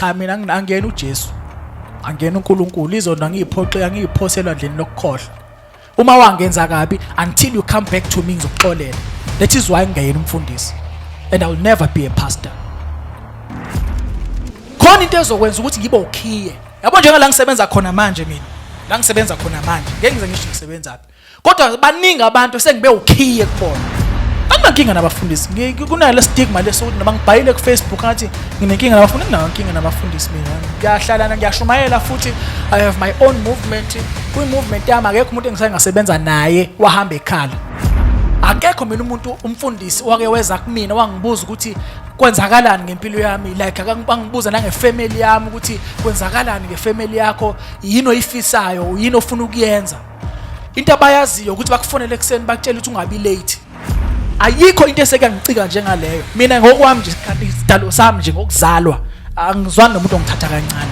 cha mina angiyena uJesu angiyena uNkulunkulu izona ngiyiphoxe angiyiphoselwa endlini lokukhohlwa uma wangenza kabi until you come back to me ngizokuxolela that is why ngiyena umfundisi and I will never be a pastor khona into ezokwenza ukuthi ngibe ukhiye yabo njengala ngisebenza khona manje mina la ngisebenza khona manje ngeke ngize ngisho ngisebenza aphi kodwa baningi abantu sengibe ukhiye kubona anginankinga nabafundisi kunale stigma lesokuthi noma ngibhayile ku Facebook ngathi nginenkinga nabafundisi nginankinga nabafundisi mina ngiyahlalana ngiyashumayela futhi I have my own movement kwi movement yami akekho umuntu engisayengasebenza naye wahamba ekhala akekho mina umuntu umfundisi wake weza kumina wangibuza ukuthi kwenzakalani ngempilo yami like akangibuza nangefamily yami ukuthi kwenzakalani ngefamily yakho yini oyifisayo yini ofuna ukuyenza into abayaziyo ukuthi bakufonele ekseni bakutshela ukuthi ungabi late ayikho into esekangicika njengaleyo mina ngokwami nje isidalo sami nje ngokuzalwa angizwani nomuntu ongithatha kancane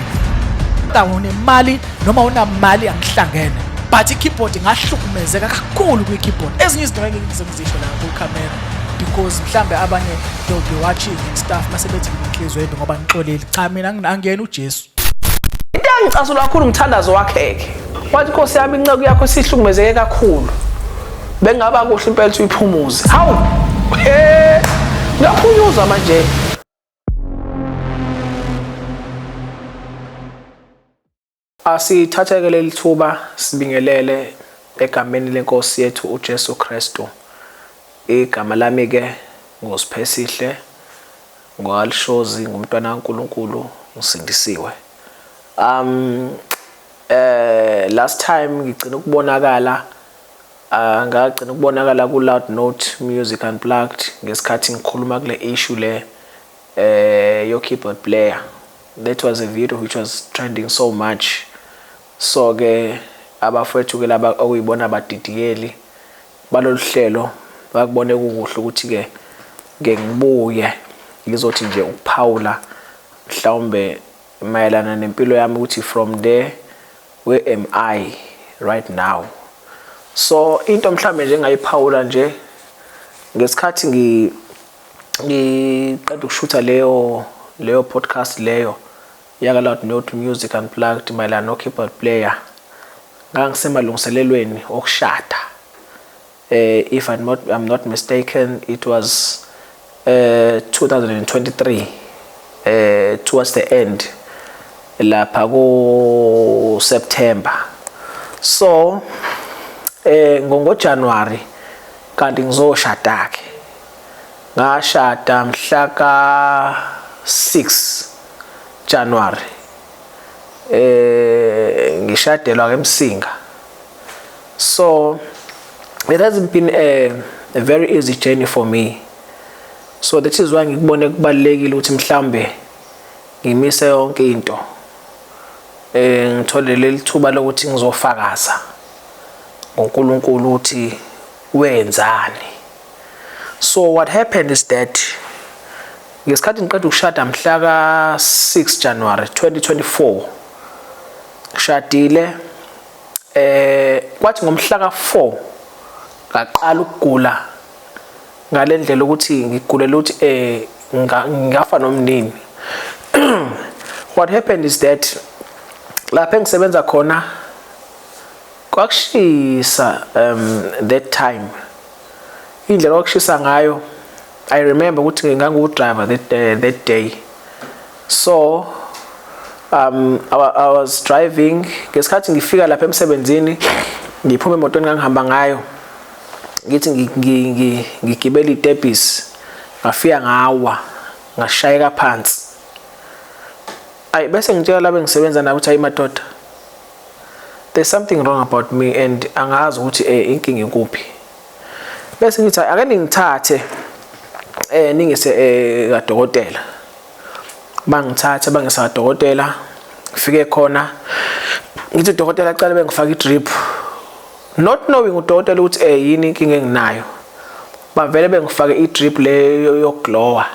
kodwa unemali noma unamali angihlangene but ikeyboard ngahlukumezeka kakhulu kwi-keyboard ezinye izinto ngeke ngizizisho la ku-camera because mhlambe abanye they'll be watching and stuff masebethi inhliziyo yethu ngoba ngixolile cha mina angiyena uJesu into engicasula kakhulu umthandazo wakheke wathi Nkosi yami inceke yakho sihlukumezeke kakhulu bengaba kuhle impela ukuthi uyiphumuze hawu ngiyaphunyuzwa manje asithatheke leli thuba sibingelele egameni lenkosi yethu uJesu Kristu igama lami ke ngosiphesihle ngoalishozi ngumntwana kaNkuluNkulu usindisiwe last time ngicina ukubonakala ngagcina ukubonakala ku Loud Note Music Unplugged ngesikhathi ngikhuluma kule issue le your keyboard player. That was a video which was trending so much. So ke abafethu ke laba okuyibona abadidiyeli balolu hlelo bakubone kukuhle ukuthi ke ngibuye ngizothi nje ukuphawula mhlawumbe mayelana nempilo yami ukuthi from there where am I right now. So into mhlambe nje ngayiphawula nje ngesikhathi ngiqeda ukushutha leyo podcast leyo yaka Loud Note Music Unplugged mayelana no keyboard player ngangisemalungiselelweni okushada. If I'm not mistaken, it was 2023 towards the end lapha ku September. So ngoJanuary kanti ngizoshada ke ngashada mhla ka 6 January ngishadelwa ke eMsinga. So it hasn't been a very easy journey for me. So that is why ngikubone kubalekile ukuthi mhlambe ngimise yonke into ngithole leli thuba lokuthi ngizofakaza ngoNkulunkulu uthi wenzani. So what happened is that ngesikhathi ngiqeda ukushada mhla ka 6 January 2024 ngishadile kwathi ngomhla ka 4 ngaqala ukugula ngalendlela ukuthi ngigulela ukuthi ngafa nomnini. What happened is that lapha engisebenza khona kwakushisa that time indlela okushisa ngayo I remember ukuthi ngingangu driver that day. So I was driving ngesikhathi ngifika lapha emsebenzini ngiphuma emotweni ngangihamba ngayo ngithi ngigibela itebhisi ngafika ngawa ngashayeka phansi. Bese ngitshela laba engisebenza nabo ukuthi ayimadoda there's something wrong about me and angazi ukuthi inkinga inkuphi. Bese ngithi ake ningithathe ningise kadokotela. Bangithatha bangisa kadokotela ngifike khona ngithi udokotela aqale bengifaka idrip not knowing udokotela ukuthi yini inkinga enginayo. Bavele bengifake idrip le yokuglowa.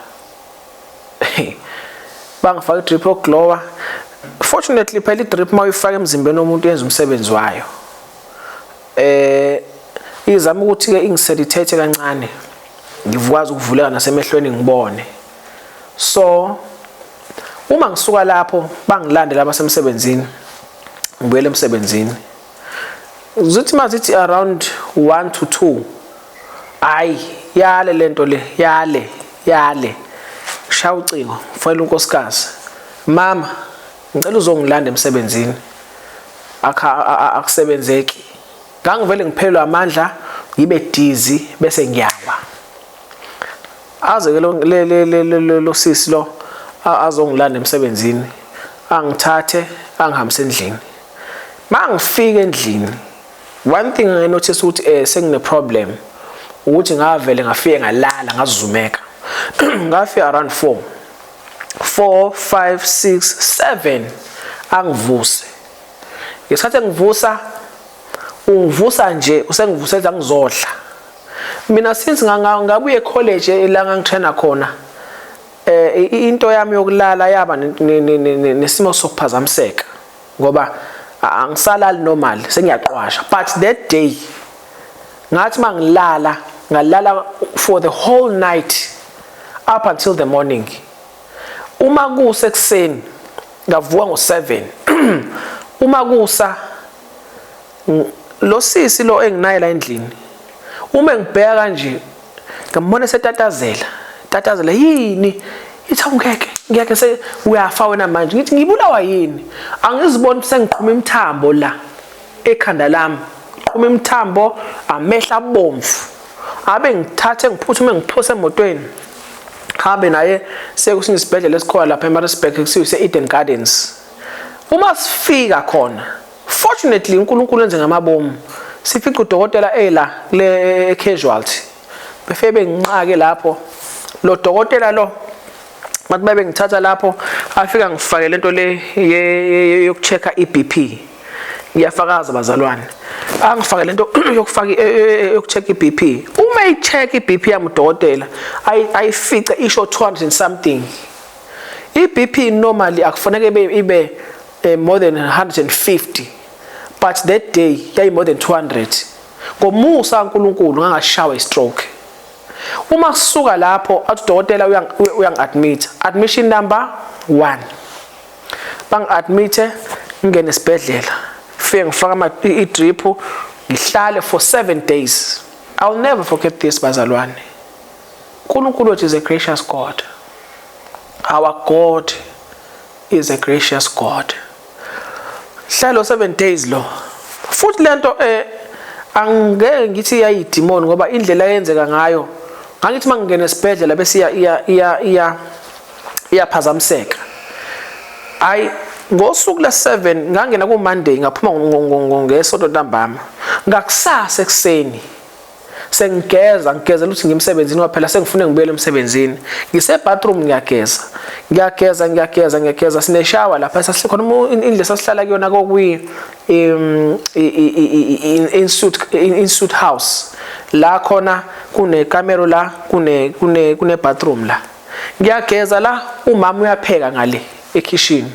Bangifaka idrip yokuglowa. Fortunately phela idrip mawuyifaka emzimbeni womuntu yenza umsebenzi wayo. Izama ukuthi ke ingisedithethe kancane ngikwazi ukuvuleka nasemehlweni ngibone. So Uma ngisuka lapho bangilandela abasemsebenzini ngibuyele emsebenzini uzothi mazithi around 1 to 2 ayi yale lento le yale shaya ucingo mfowethu unkosikazi mama ngicela uzongilanda emsebenzini akusebenzeki ngangivele ngiphelelwa amandla ngibe dizzy bese ngiyawa aze ke lo sisi lo azongilanda emsebenzini angithathe angihambise endlini mangifika endlini one thing I notice ukuthi sengine problem ukuthi ngavele ngafike ngalala ngazuzumeka ngafika around 4 5 6 7 angivuse ngesikhathi ngivusa ungivusa nje usengivuselela ngizodla mina since ngabuye college la ngangitraina khona into yami yokulala yaba nesimo sokuphazamiseka ngoba angisalali normal sengiyaqwasha but that day ngathi ngalala for the whole night up until the morning uma kusekuseni ngavuka ngo7 uma kusa lo sisi lo enginaye la endlini uma ngibheka kanje ngambona setatazela yini ithi ngeke se uyafa wena manje ngithi ngibulawa yini angiziboni sengiqhuma imthambo la ekhanda lami qhuma imthambo amehla abomvu abe ngithathe ngiphuthume ngiphose emotweni hambe naye sekusinye isibhedlela esikhona lapha eMaritzburg kusise Eden Gardens uma sifika khona fortunately uNkulunkulu enze ngamabomu sifika udokotela la le casualty befike benginqake lapho lo dokotela lo bathi babe ngithatha lapho afika ngifake lento le yokuchecka iBP ngiyafakaza bazalwane angifake lento yokufaka yokuchecka iBP uma icheck iBP yami udokotela ayifice isho 200 and something iBP normally akufanele ibe more than 150 but that day yayi more than 200 ngomusa uNkulunkulu ngangashawa istroke uma kusuka lapho athi udokotela uyangi-admit admission number 1 bangi-admite ngene esibhedlela fike ngifaka i-drip ngihlale for 7 days I'll never forget this bazalwane uNkulunkulu is a gracious God our God is a gracious God hlalo 7 days lo futhi lento angeke ngithi yayidemon ngoba indlela yenzeka ngayo ngangithi mangingena esibhedlela bese iyaphazamiseka ay ngosuku le7 ngangena ku Monday ngaphuma ngesonto ntambama ngakusasa ekseni sengigezela ukuthi ngimsebenzini kwaphela sengifune ngibuyele emsebenzini ngise bathroom ngiyageza sineshower lapha sasikhona indle sasihlala kuyona kokwi in-suit house la khona kune camera la kune bathroom la ngiyageza la umama uyapheka ngale ekitchen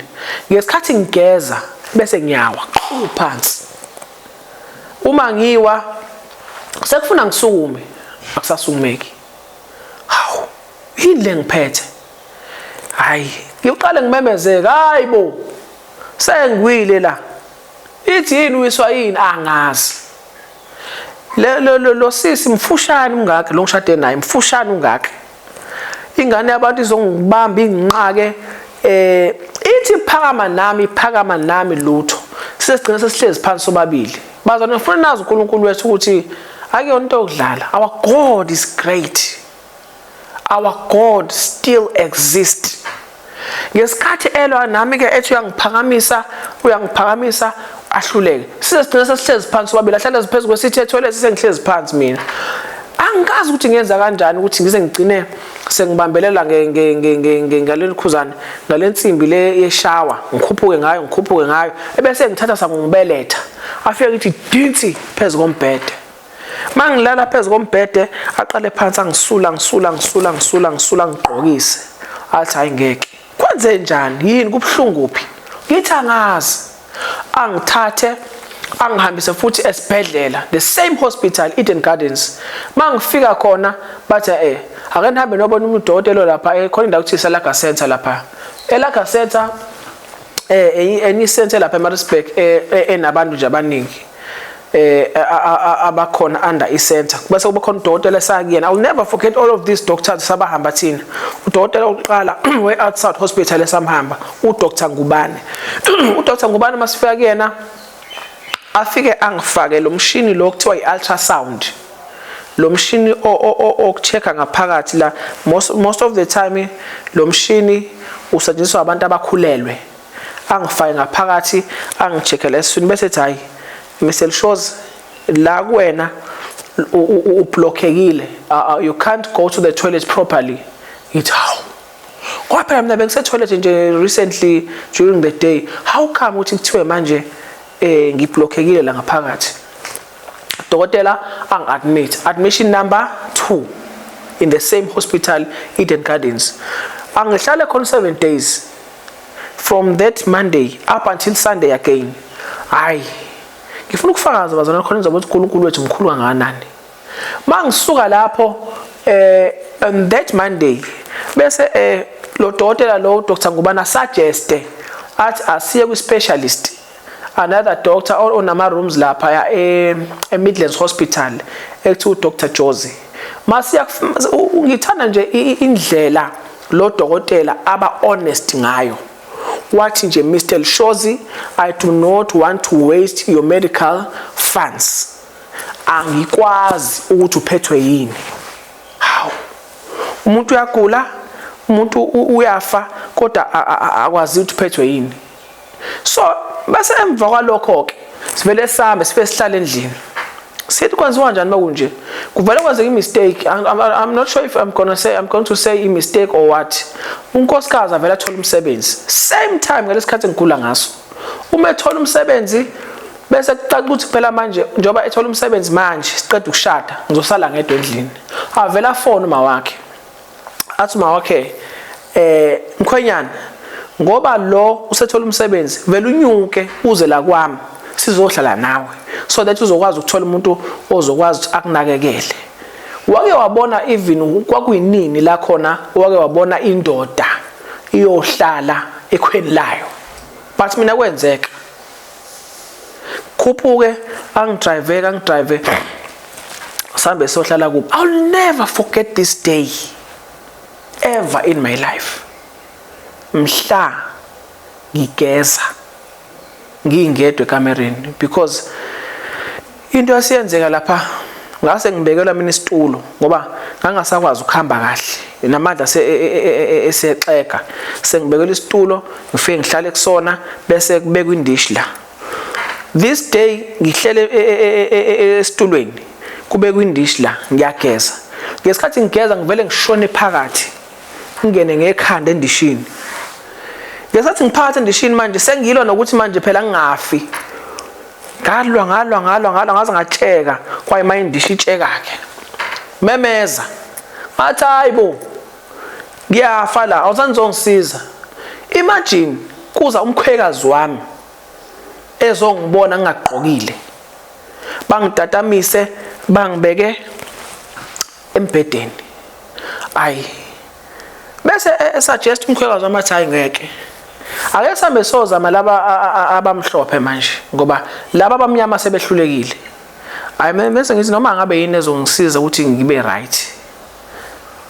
ngesikhathi ngigeza bese ngiyawa phansi uma ngiwa sekufuna ngisukume akusasumeki hawu yini ngiphethe hayi ngiqale ngimemezeke hayibo sengiwile la ithi yini wiswa yini angazi lo sisi mfushane ungaka lo ngishade naye mfushane ungaka ingane yabantu izongibamba inginqake ithi phakama nami lutho sesigcina sesihlezi phansi sobabili bazana ngifuna nazi uNkulunkulu wethu ukuthi akuyona into yokudlala our God is great our God still exists ngesikhathi elwa nami ke ethi uyangiphakamisa ahluleke sisigcina sesihlezi phansi sobabili ahlala phezulu kwesithi toilet sengihlezi phansi mina angikazi ukuthi ngenza kanjani ukuthi ngize ngigcine sengibambelela ngaleli khuzana ngalensimbi le yeshower ngikhuphuke ngayo ebese ngithatha sangibeletha afike ngithi dinsi phezulu kombhede mangilala phezulu kombhede aqale phansi angisula ngigqokise athi hayi ngeke kwenze njani yini kubhlungu kuphi ngithi angazi angithathe angihambise futhi esibhedlela the same hospital Eden Gardens mangifika khona bathi ake nihambe nobona udokotela lapha khona indawo kuthi Salaga Center lapha Elaga Center any center lapha eMaritzburg enabantu nje abaningi abakhona under i-center bese kuba khona udokotela esakuyena. I'll never forget all of these doctors sabahamba thina. Udokotela oqala we-Outside Hospital esamhamba uDr Ngubane. uDr Ngubane masifika kuyena afike angifake lo mshini lo kuthiwa i-ultrasound. Lo mshini okuchecka ngaphakathi la most of the time lo mshini usetshenziswa abantu abakhulelwe. Angifake ngaphakathi angicheckele eswini bese ethi hayi Mr. Shows la kuwena ublockekile, you can't go to the toilet properly. It's how ngoba phela mina bengise toilet nje recently during the day. How come uthi kuthiwe manje ngiblockekile la ngaphakathi? Dokotela admission number 2 in the same hospital, Eden Gardens. Angihlale khona 7 days from that Monday up until Sunday again. Hayi ngifuna ukufakaza bazana khona ukuthi uNkulunkulu wethu mkhulu kangakanani. Mangisuka lapho on that Monday bese lo dokotela lo Dr. Ngubane suggest athi asiye ku specialist, another doctor on ama rooms lapha eMidlands Hospital ekuthiwa Dr. Josie. Masiya ngithanda nje indlela lo dokotela aba honest ngayo. Wathi nje Mr. Shozi, I do not want to waste your medical funds. Angikwazi ukuthi uphethwe yini. Hawu. Umuntu uyagula, umuntu uyafa kodwa akwazi ukuthi uphethwe yini. So bese emva kwalokho ke sivele sambe sife sihlala endlini. Sithi kwenziwa kanjani makunje? Kuvele kwenzeka imistake. I'm not sure if I'm going to say a mistake or what. Unkosikazi avela thola umsebenzi. Same time ngalesikhathi ngigula ngaso. Uma ethola umsebenzi bese kucaca ukuthi phela manje njoba ethola umsebenzi manje siqeda ukushada ngizosala ngedwa endlini. Avela phone uma wakhe. Athi uma wakhe mkhwenyana ngoba lo usethola umsebenzi vele unyuke uze la kwami sizohlala nawe so that uzokwazi ukuthola umuntu ozokwazi akunakekele. Wake wabona even kwakuyinini la khona wake wabona indoda iyohlala ekhweni layo. But mina kwenzeka khuphuke angidrive sambe sohlala kubo. I'll never forget this day ever in my life. Mhla ngigeza ngingedwe kamereni because into yasiyenzeka lapha ngase ngibekelwa mina isitulo ngoba ngangasakwazi ukuhamba kahle namandla esexeka sengibekela isitulo ngifike ngihlale kusona bese kubekwa indishi la. This day ngihlele esitulweni kubekwa indishi la ngiyageza. Ngesikhathi ngigeza ngivele ngishone phakathi ngene ngekhanda endishini. Ngesathi ngiphakathi endishini manje sengilwa nokuthi manje phela ngingafi. Ngalwa ngaze ngacheka kwaye manje indishi itsheka ke. Memeza. Ngathi hayibo. Ngiyafa la awuzanizongisiza. Imagine kuza umkhwekazi wami ezongibona ngingaqokile. Bangidatamise bangibeke embedeni. Ayi. Bese suggest umkhwekazi wamathi hayi ngeke. Ake sambe sozama laba abamhlophe manje ngoba laba abamnyama sebehlulekile. Hayi bese ngithi noma ngabe yini ezongisiza ukuthi ngibe right.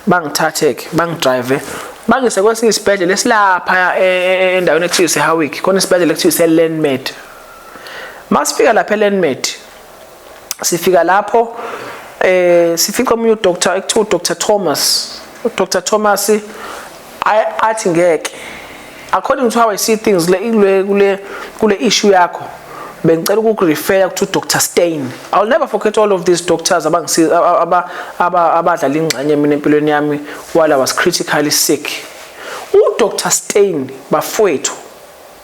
Bangithatheke, bangidrive, bangise kwesinye isibhedlela esilapha endaweni ekuthiwa iHowick. Khona isibhedlela ekuthiwa iLandmed. Masifika lapha eLandmed. Sifika lapho sifika umunye udoctor ekuthiwa uDr Thomas. uDr Thomas athi ngeke. According to how I see things kule issue yakho bengicela ukurefer to Dr Stein. I'll never forget all of these doctors abadlala ingxenye mina empilweni yami while I was critically sick. uDr Stein bafowethu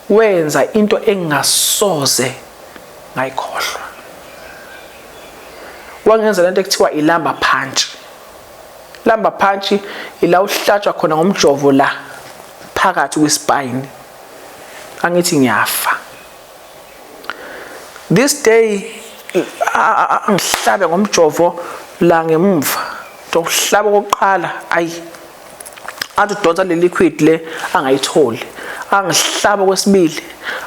wenza into engasoze ngayikhohlwa. Wangenza lento ekuthiwa ilamba punch. Lamba punch ila uhlatshwa khona ngomjovo la phakathi kwespine. Angithi ngiyafa. This day angihlabe ngomjovo la ngemva. Ukuhlaba kokuqala ayi athi udonsa le liquid le angayitholi, angihlaba kwesibili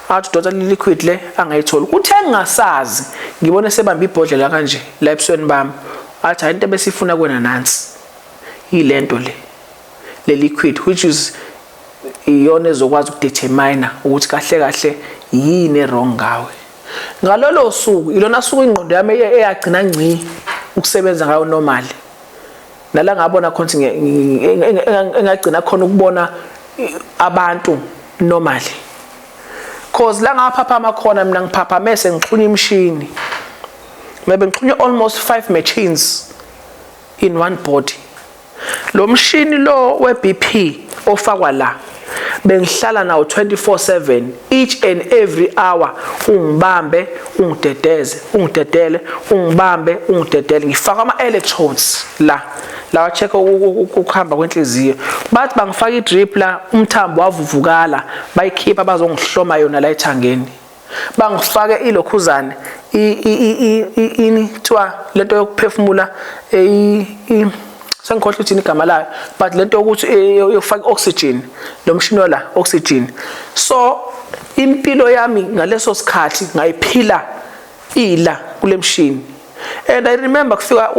athi udonsa le liquid le angayitholi. Kuthe ngingasazi ngibone sebamba ibhodlela kanje la ebusweni bami, athi into besifuna kwena nansi yilento le liquid, which is iyona ezokwazi ukudetermine ukuthi kahle kahle yini wrong ngawe. Ngalolo suku ilona suku ingqondo yami eyagcina ngci ukusebenza ngayo normal, nala ngabona khona engagcina khona ukubona abantu normal, cause la ngaphaphama khona mina ngiphaphame sengixhunya imshini, maybe ngixhunya almost 5 machines in one body. Lo mshini lo we BP ofakwa la bengihlala nawo 24/7, each and every hour ungibambe ungidedeze ungidedele ungibambe ungidedele, ngifaka ama electrodes la check ukuhamba kwenhliziyo. Bathi bangifaka idrip la umthambo wavuvukala, bayikhipha bazongihloma yona la ethangeni, bangifake ilokhuzane ini kuthiwa lento yokuphefumula sengikhohle ukuthi igama layo, but lento ukuthi yofaka oxygen, lo mshini la oxygen. So impilo yami ngaleso sikhathi ngayiphila ila kule mshini. And I remember kufika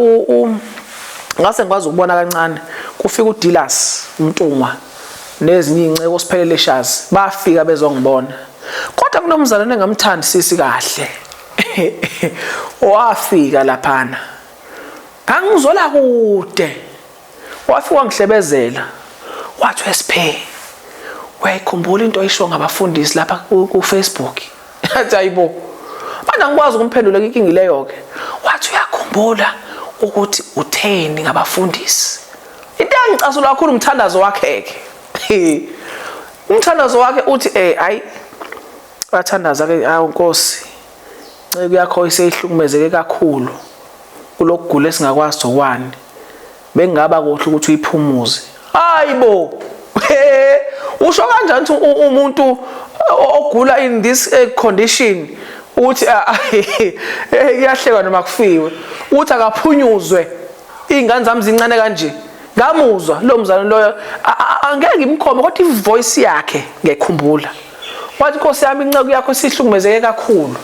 ngase ngikwazi ukubona kancane, kufika uDilas Mtungwa nezinye inceke osiphelele shazi bafika bezongibona, kodwa kunomzalwane engamthandi sisi kahle wafika laphana angizola kude, wafika wangihlebezela wathi wesiphe wayikhumbula into ayisho ngabafundisi lapha ku Facebook. Athi ayibo manje angikwazi ukumphendula inkingi leyo ke. Wathi uyakhumbula ukuthi utheni ngabafundisi? Into engicasula kakhulu umthandazo wakhe ke. Umthandazo wakhe uthi ayi bathandaza ke awu Nkosi, nceke yakho isehlukumezeke kakhulu kulokugula esingakwazi zokwani, bengaba kuhle ukuthi uyiphumuze. Hayibo usho kanjani umuntu ogula in this condition uthi iyahleka noma kufiwe, uthi akaphunyuzwe ingane zami zincane kanje? Ngamuzwa lo mzalwane loyo, angeke ngimkhome kodwa ivoice yakhe ngekhumbula. Wathi Nkosi yami inceke yakho sihlukumezeke kakhulu,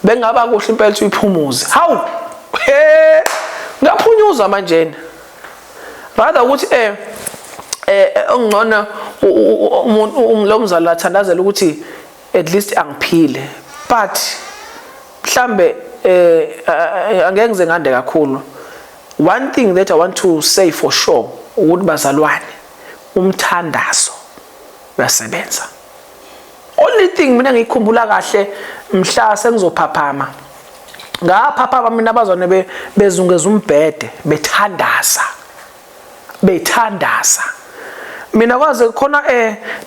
bengaba kuhle impela ukuthi uyiphumuze. Hawu ngaphunyuzwa manje rather ukuthi ongcono umuntu lo mzali athandazela ukuthi at least angiphile, but mhlambe angeke ngize ngande kakhulu. One thing that I want to say for sure ukuthi bazalwane, umthandazo uyasebenza. Only thing mina ngikhumbula kahle mhla sengizophaphama, ngaphaphama mina abazwane bezungeza umbhede bethandaza. Mina kwaze khona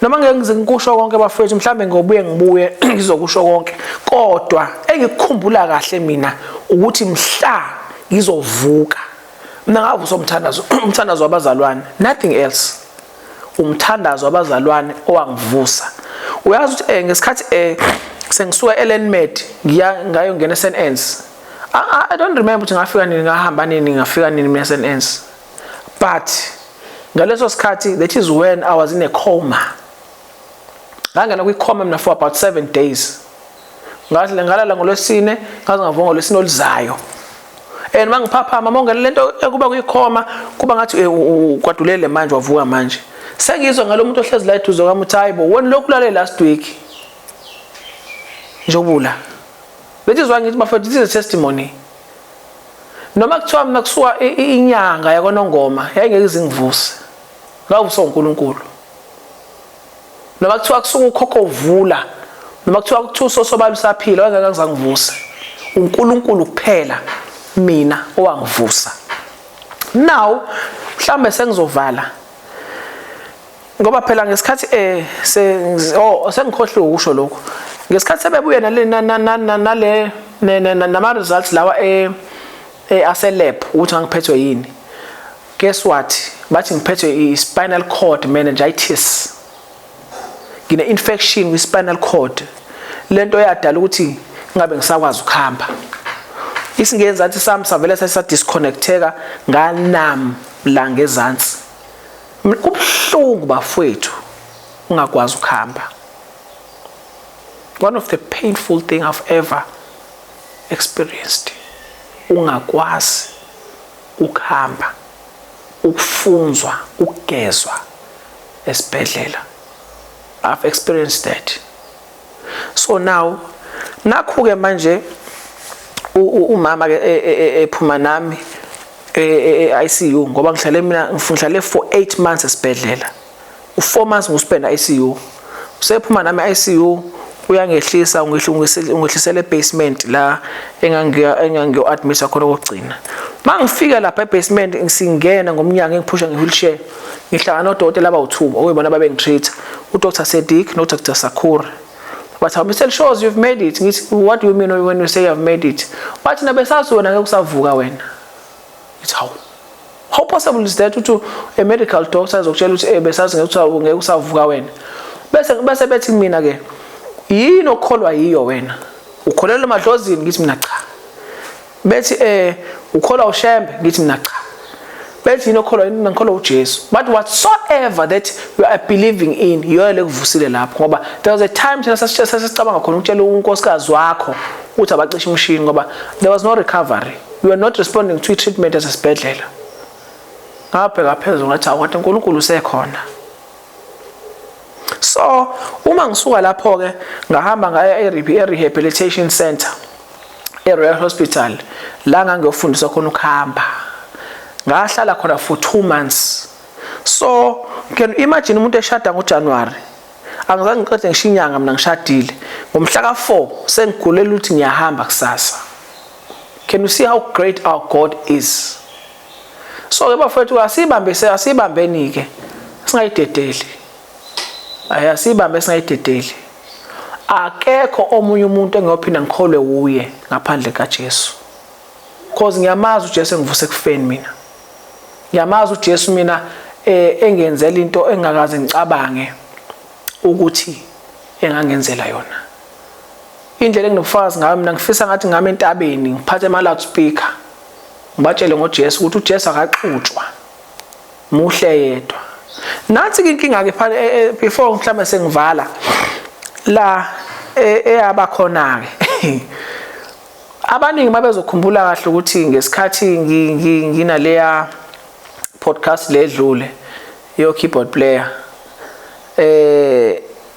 noma ngeke ngize ngikusho konke bafowethu, mhlambe ngibuye ngizokusho konke, kodwa engikukhumbula kahle mina ukuthi mhla ngizovuka mina ngavusa umthandazo wabazalwane, nothing else. Umthandazo wabazalwane owangivusa. Uyazi ukuthi ngesikhathi sengisuka eLenmed ngayo ngena eSNS, I don't remember ukuthi ngafika nini, ngahamba nini, ngafika nini eSNS, but ngaleso sikhathi that is when I was in a coma. Ngangena kwi-coma mina for about 7 days. Ngalala ngoLwesine, ngaze ngavuka ngoLwesine oluzayo. And mangiphaphama mongena lento ekuba kwi-coma kuba ngathi kwadulele manje wavuka manje. Sengizwe ngalomuntu ohlezi la eduze kwami uthi hayibo wena lokhu lale last week njobula. That is why ngithi bafowethu, this is a testimony. Noma kuthiwa mina kusuka inyanga yakwaNongoma yayingeke izingivuse, ngavusa uNkulunkulu. Noma kuthiwa kusuka ukhokho uvula, noma kuthiwa kuthuso sobala usaphila, wangeke ngizangivusa. uNkulunkulu kuphela mina owangivusa. Now mhlambe sengizovala ngoba phela ngesikhathi sengikhohle ukusho lokho, ngesikhathi sebebuye nale nama results lawa ase lab ukuthi angiphethwe yini. Guess what? Bathi ngiphethwe i-spinal cord meningitis. Ngine infection with spinal cord. Lento yadala ukuthi ngabe ngisakwazi ukuhamba. Isingenza ukuthi sami savele sesa disconnecteka nganam la ngezansi. Kubhlungu bafowethu ungakwazi ukuhamba. One of the painful thing I've ever experienced. Ungakwazi ukuhamba, ukufunzwa, ukugezwa esibhedlela. I've experienced that. So now nakho-ke manje umama ke ephuma nami ICU ngoba ngihlale for 8 months esibhedlela. U4 months ngispend ICU. Usephuma nami ICU uyangehlisa ungehlisele basement la engangiyo admit khona kokugcina. Mangifika lapha ebasement ngisingena ngomnyango ngiphusha ngewheelchair. Ngihlangana nodokotela abawu2 okuyibona babengitreat. uDr Sediq no Dr Sakur. But Mr. shows you've made it. What do you mean when you say you've made it? But nabesazi wena ngeke usavuka wena. It's how possible is that to a medical doctor azokutshela ukuthi besazi ngeke usavuka wena. Bese bethi mina ke yini okholwa yiyo wena? Ukholelwa emadlozini ngithi mina cha. Bethi ukholwa ushembe ngithi mina cha. Bethi yini okholwa yini ngikholwa uJesu. But whatsoever that you are believing in yole kuvusile lapho ngoba there was a time thina sasicabanga khona ukutshela unkosikazi wakho uthi abacisha umshini ngoba there was no recovery. You were not responding to treatment as esibhedlela. Ngabheka phezulu ngathi awuthi uNkulunkulu usekhona. So uma ngisuka lapho ke ngahamba ngaya e-rehabilitation center e-Royal Hospital la ngangiyofundiswa khona ukuhamba. Ngahlala khona for 2 months. So can you imagine umuntu eshada ngoJanuary angizange ngiqede ngishinyanga mina ngishadile ngomhla ka4 sengigulela ukuthi ngiyahamba kusasa. Can you see how great our God is? So ke bafethu asibambeni ke singayidedeli. Asibambe singayidedeli. Akekho omunye umuntu engiyophinda ngikholwe uye ngaphandle kaJesu. Because ngiyamazi uJesu engivuse kufeni mina. Ngiyamazi uJesu mina engenzela into engakaze ngicabange ukuthi engangenzela yona. Indlela enginobufakazi ngayo mina ngifisa ngathi ngame entabeni ngiphathe ama loudspeaker. Ngibatshele ngoJesu ukuthi uJesu akaxutshwa. Muhle yedwa. Nathi inkinga ke phela before mhlawumbe sengivala la eyabakhona ke. Abaningi babezokhumbula kahle ukuthi ngesikhathi nginaleya podcast ledlule yo keyboard player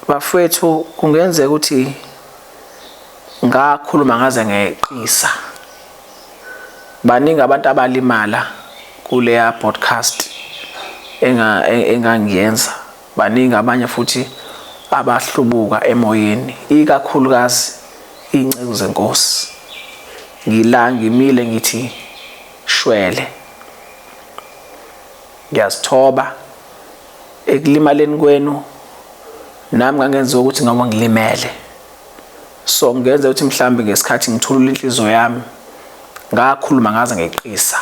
bafethu kungenzeka ukuthi ngakhuluma ngaze ngeqisa. Baningi abantu abalimala kuleya podcast engangiyenza. Baningi abanye futhi abahlubuka emoyeni ikakhulukazi inceke zenkosi. Ngimile ngithi shwele. Ngiyazithoba ekulimaleni kwenu nami ngangenza ukuthi ngaba ngilimele. So ngenza ukuthi mhlambe ngesikhathi ngithulula inhliziyo yami ngakhuluma ngaze ngeqisa.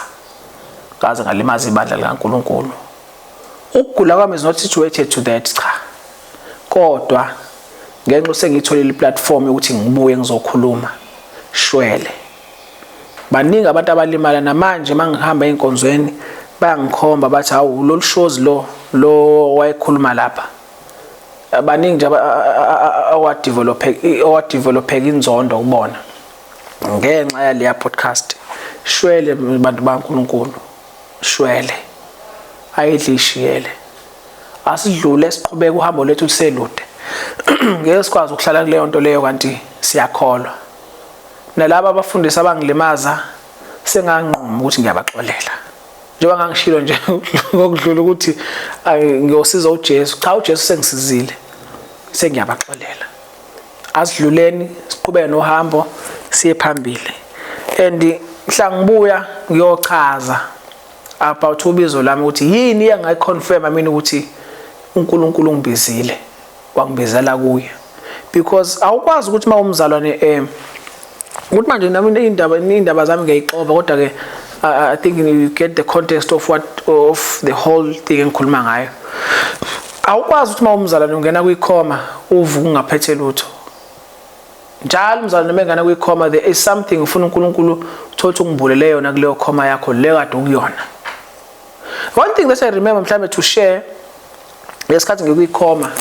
Ngaze ngalimaza ibandla likaNkulunkulu. Ukugula kwami is not situated to that cha. Kodwa ngenxa sengitholile iplatform ukuthi ngibuye ngizokhuluma shwele. Baningi abantu abalimala namanje mangihamba einkonzweni bayangikhomba bathi hawu lo shows lo wayekhuluma lapha. Baningi nje awadevelop inzondo ukubona ngenxa yaleya podcast. Shwele bantu baNkulunkulu. Shwele. Ayidlishiyele. Asidlule siqhubeka uhambo lethu liselude. Ngeke sikwazi ukuhlala kuleyo nto leyo kanti siyakholwa. Nalabo abafundisi abangilimaza senganquma ukuthi ngiyabaxolela. Njengoba ngangishilo nje ngokudlula ukuthi ngiyosiza uJesu. Cha uJesu sengisizile. Sengiyabaxolela. Asidluleni siqhubeke nohambo siye phambili. And mhla ngibuya ngiyochaza about ubizo lami ukuthi yini engayiconfirm mina ukuthi uNkulunkulu ungibizile wangibizela kuye. Because awukwazi ukuthi mawumzalwane ukuthi manje nami indaba zami ngiyixoba kodwa ke I think you get the context of the whole thing engikhuluma ngayo. Awukwazi ukuthi mawumzalwane ungena kwikhoma uvuka ungaphethe lutho. Njalo umzalwane mengana kwikhoma there is something ufuna uNkulunkulu thothi ungibulele yona kuleyo khoma yakho le kade ukuyona. One thing that I remember mhlambe to share lesikhathi ngikuyikhoma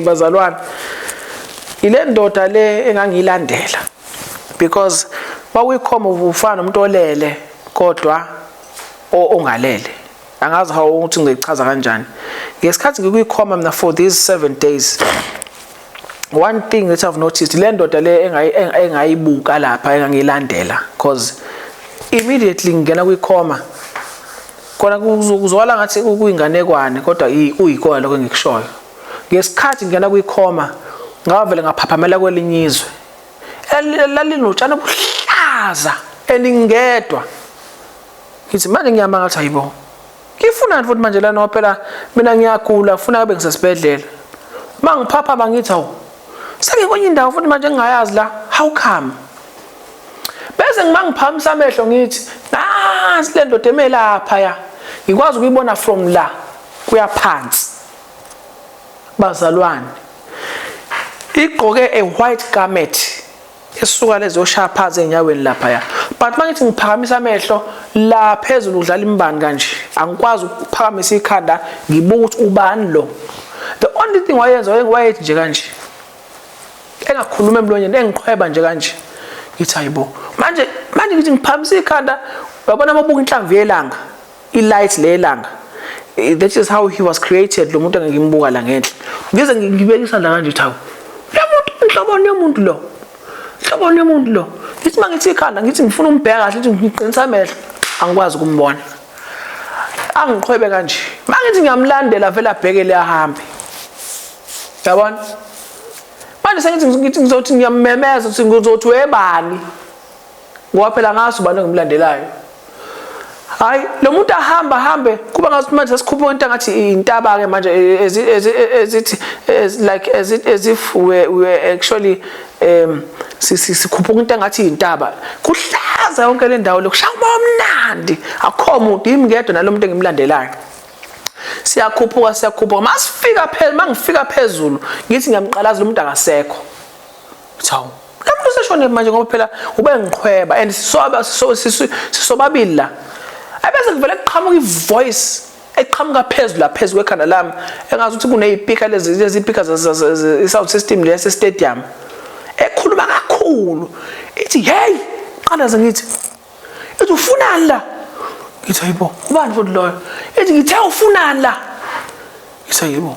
bazalwane ile ndoda le engangilandela because mawuyikhoma ufana nomuntu olele kodwa ongalele angazi how ukuthi ngichaza kanjani ngesikhathi ngikuyikhoma mina for these 7 days. One thing that I've noticed le ndoda le engayibuka lapha engangilandela because immediately ngena kuyikhoma khona kuzwala ngathi ukuyinganekwane kodwa uyikona lokho engikushoyo. Ngesikhathi ngena kuyikhoma ngavele ngaphaphamela kwelinye izwe lalinotshana buhlaza eningedwa ngithi manje ngiyamanga ngathi hayibo ngifuna futhi manje lana phela mina ngiyagula ufuna kube ngisesibedlela mangiphapha bangithi awu sekwenye indawo futhi manje ngingayazi la how come bese ngimangiphamisa amehlo ngithi nansi le ndoda emelapha ya ngikwazi ukuyibona from la kuya phansi bazalwane igqoke a white garment esuka lezo shaphaza enyaweni lapha ya but mangithi ngiphakamisa amehlo la phezulu udlala imbani kanje angikwazi ukuphakamisa ikhanda ngibuka ukuthi ubani lo. The only thing wayethi nje kanje engakhuluma emlonyeni engiqhweba nje kanje ngithi hayibo manje ngithi ngiphakamisa ikhanda uyabona amabuka inhlamvu yelanga ilight lelanga. That is how he was created lo muntu engimbuka la ngenhla ngize ngibeka isandla kanje thawu lo muntu inhloboni yomuntu lo hloboni yomuntu lo ngithi mangithi ikhanda ngithi ngifuna umbheka kahle ukuthi ngiqinisa amehlo angikwazi ukumbona angiqhwebe kanje mangithi ngiyamlandela vele abheke le ahambe yabona manje sengithi ngizothi ngiyamemeza ukuthi ngizothi webani ngoba phela ngazi ubani engimlandelayo hayi lo muntu ahamba hambe kuba ngathi manje sesikhupha into ngathi intaba ke manje as if we actually sikhupha into ngathi intaba kuhlaza yonke le ndawo lokushaya omnandi akho umuntu imngedwa nalomuntu engimlandelayo siyakhuphuka masifika phezulu mangifika phezulu ngithi ngiyamqalaza lo muntu akasekho thawu lamuntu seshone manje ngoba phela ube ngiqhweba and sisobabili la abese kuvele kuqhamuka ivoice eqhamuka phezulu la phezulu ekhanda lami engazi ukuthi kunezipika lezi speakers sound system lesi stadium ekhuluma kakhulu ithi hey qalaza ngithi ithi ufunani la ngithi hayibo ubani futhi loyo ithi ngithe ufunani la ngithi hayibo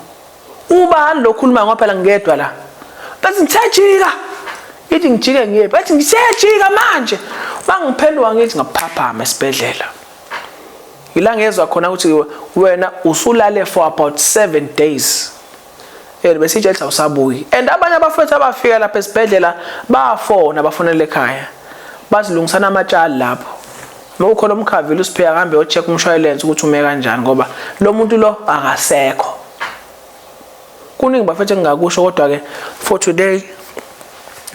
ubani lo khuluma ngoba phela ngedwa la bese ngithajika ithi ngijike ngiye bathi ngisejika manje bangiphendula ngithi ngaphaphama esibedlela ila ngezwe khona ukuthi wena usulale for about 7 days besithi ethi awusabuyi and abanye abafethu abafika lapha esibedlela bafona bafonela ekhaya bazilungisana amatshali lapho mawukhona umkhavile usipheka kambe ocheck umshwalense ukuthi ume kanjani ngoba lo muntu lo akasekho kuningi bafethu engakusho kodwa ke for today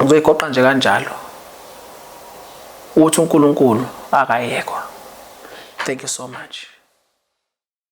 ngizoyigoqa nje kanjalo ukuthi uNkulunkulu akayekho. Thank you so much.